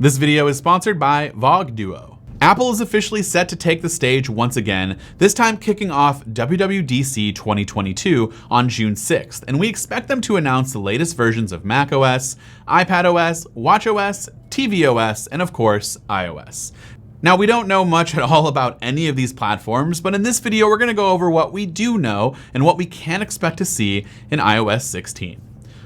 This video is sponsored by Vogue Duo. Apple is officially set to take the stage once again, this time kicking off WWDC 2022 on June 6th, and we expect them to announce the latest versions of macOS, iPadOS, watchOS, tvOS, and of course, iOS. Now, we don't know much at all about any of these platforms, but in this video we're going to go over what we do know and what we can expect to see in iOS 16.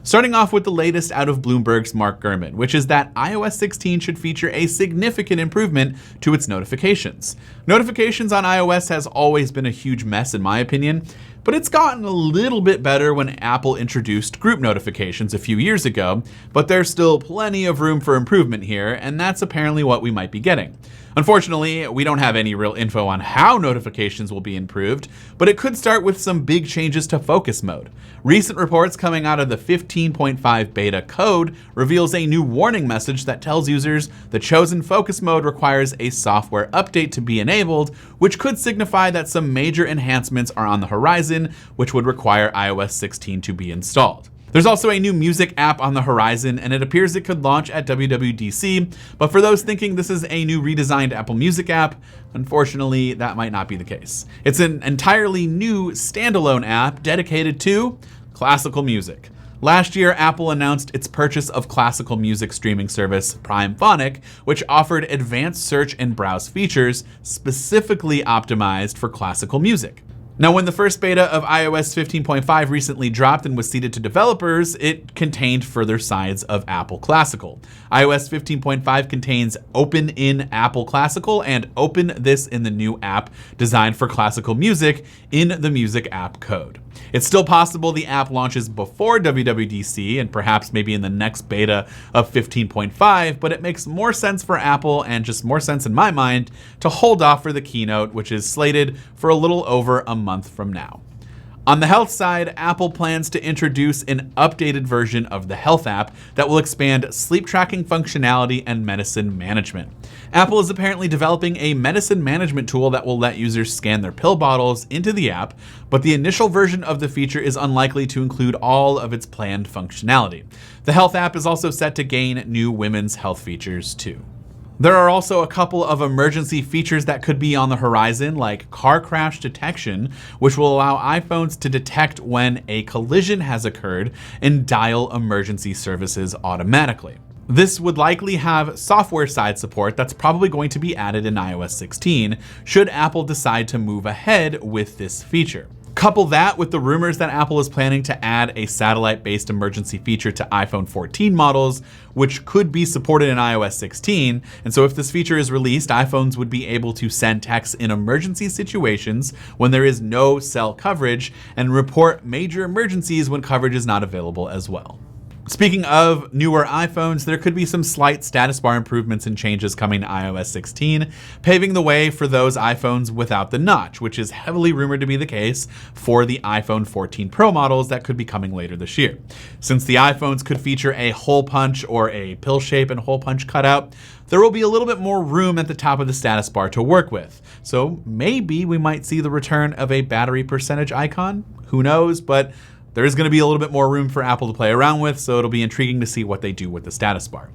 Starting off with the latest out of Bloomberg's Mark Gurman, which is that iOS 16 should feature a significant improvement to its notifications. Notifications on iOS has always been a huge mess in my opinion, but it's gotten a little bit better when Apple introduced group notifications a few years ago, but there's still plenty of room for improvement here, and that's apparently what we might be getting. Unfortunately, we don't have any real info on how notifications will be improved, but it could start with some big changes to focus mode. Recent reports coming out of the 15.5 beta code reveals a new warning message that tells users the chosen focus mode requires a software update to be enabled, which could signify that some major enhancements are on the horizon, which would require iOS 16 to be installed. There's also a new music app on the horizon, and it appears it could launch at WWDC, but for those thinking this is a new redesigned Apple Music app, unfortunately that might not be the case. It's an entirely new standalone app dedicated to classical music. Last year, Apple announced its purchase of classical music streaming service Prime Phonic, which offered advanced search and browse features specifically optimized for classical music. Now, when the first beta of iOS 15.5 recently dropped and was seeded to developers, it contained further sides of Apple Classical. iOS 15.5 contains Open in Apple Classical and Open this in the new app designed for classical music in the music app code. It's still possible the app launches before WWDC and perhaps maybe in the next beta of 15.5, but it makes more sense for Apple and just more sense in my mind to hold off for the keynote, which is slated for a little over a month from now. On the health side, Apple plans to introduce an updated version of the Health app that will expand sleep tracking functionality and medicine management. Apple is apparently developing a medicine management tool that will let users scan their pill bottles into the app, but the initial version of the feature is unlikely to include all of its planned functionality. The Health app is also set to gain new women's health features too. There are also a couple of emergency features that could be on the horizon, like car crash detection, which will allow iPhones to detect when a collision has occurred and dial emergency services automatically. This would likely have software side support that's probably going to be added in iOS 16, should Apple decide to move ahead with this feature. Couple that with the rumors that Apple is planning to add a satellite-based emergency feature to iPhone 14 models, which could be supported in iOS 16. And so if this feature is released, iPhones would be able to send texts in emergency situations when there is no cell coverage and report major emergencies when coverage is not available as well. Speaking of newer iPhones, there could be some slight status bar improvements and changes coming to iOS 16, paving the way for those iPhones without the notch, which is heavily rumored to be the case for the iPhone 14 Pro models that could be coming later this year. Since the iPhones could feature a hole punch or a pill shape and hole punch cutout, there will be a little bit more room at the top of the status bar to work with. So maybe we might see the return of a battery percentage icon. Who knows, but there is going to be a little bit more room for Apple to play around with, so it'll be intriguing to see what they do with the status bar.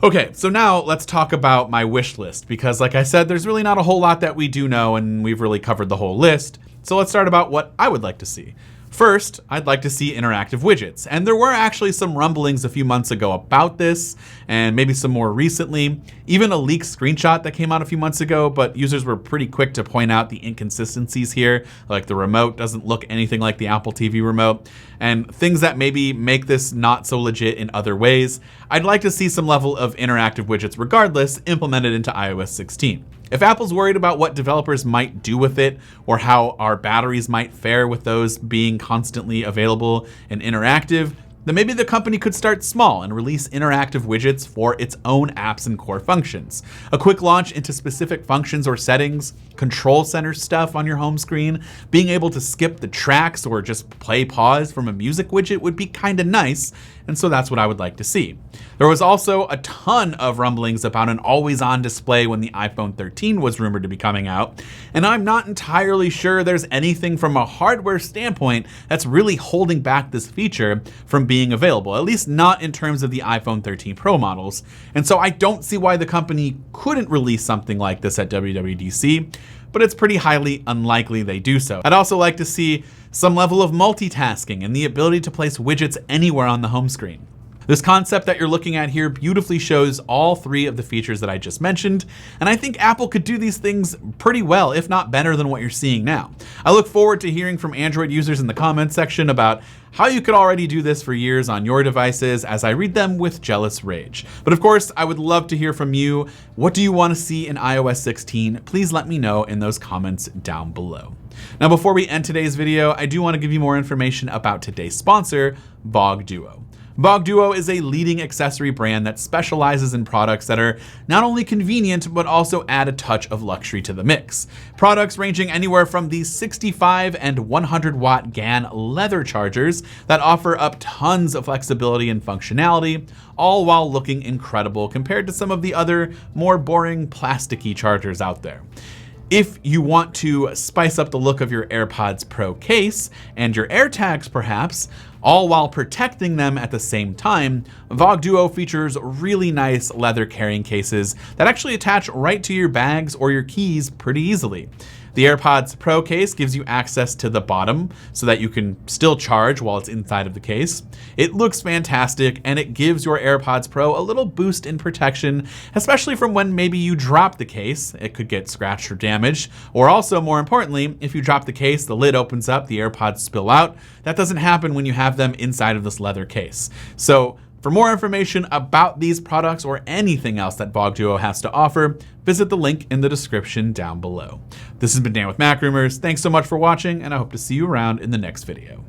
Okay, so now let's talk about my wish list, because like I said, there's really not a whole lot that we do know, and we've really covered the whole list. So let's start about what I would like to see. First, I'd like to see interactive widgets, and there were actually some rumblings a few months ago about this, and maybe some more recently, even a leaked screenshot that came out a few months ago, but users were pretty quick to point out the inconsistencies here, like the remote doesn't look anything like the Apple TV remote, and things that maybe make this not so legit in other ways. I'd like to see some level of interactive widgets regardless implemented into iOS 16. If Apple's worried about what developers might do with it or how our batteries might fare with those being constantly available and interactive, then maybe the company could start small and release interactive widgets for its own apps and core functions. A quick launch into specific functions or settings, control center stuff on your home screen, being able to skip the tracks or just play pause from a music widget would be kind of nice, and so that's what I would like to see. There was also a ton of rumblings about an always-on display when the iPhone 13 was rumored to be coming out, and I'm not entirely sure there's anything from a hardware standpoint that's really holding back this feature from being being available, at least not in terms of the iPhone 13 Pro models. And so I don't see why the company couldn't release something like this at WWDC, but it's pretty highly unlikely they do so. I'd also like to see some level of multitasking and the ability to place widgets anywhere on the home screen. This concept that you're looking at here beautifully shows all three of the features that I just mentioned, and I think Apple could do these things pretty well, if not better than what you're seeing now. I look forward to hearing from Android users in the comments section about how you could already do this for years on your devices, as I read them with jealous rage. But of course, I would love to hear from you. What do you want to see in iOS 16? Please let me know in those comments down below. Now, before we end today's video, I do want to give you more information about today's sponsor, VOG Duo. VOG Duo is a leading accessory brand that specializes in products that are not only convenient, but also add a touch of luxury to the mix. Products ranging anywhere from the 65 and 100-watt GAN leather chargers that offer up tons of flexibility and functionality, all while looking incredible compared to some of the other more boring plasticky chargers out there. If you want to spice up the look of your AirPods Pro case and your AirTags perhaps, all while protecting them at the same time, VOG Duo features really nice leather carrying cases that actually attach right to your bags or your keys pretty easily. The AirPods Pro case gives you access to the bottom so that you can still charge while it's inside of the case. It looks fantastic, and it gives your AirPods Pro a little boost in protection, especially from when maybe you drop the case. It could get scratched or damaged, or also more importantly, if you drop the case, the lid opens up, the AirPods spill out. That doesn't happen when you have them inside of this leather case. So for more information about these products or anything else that VOG Duo has to offer, visit the link in the description down below. This has been Dan with Mac Rumors. Thanks so much for watching, and I hope to see you around in the next video.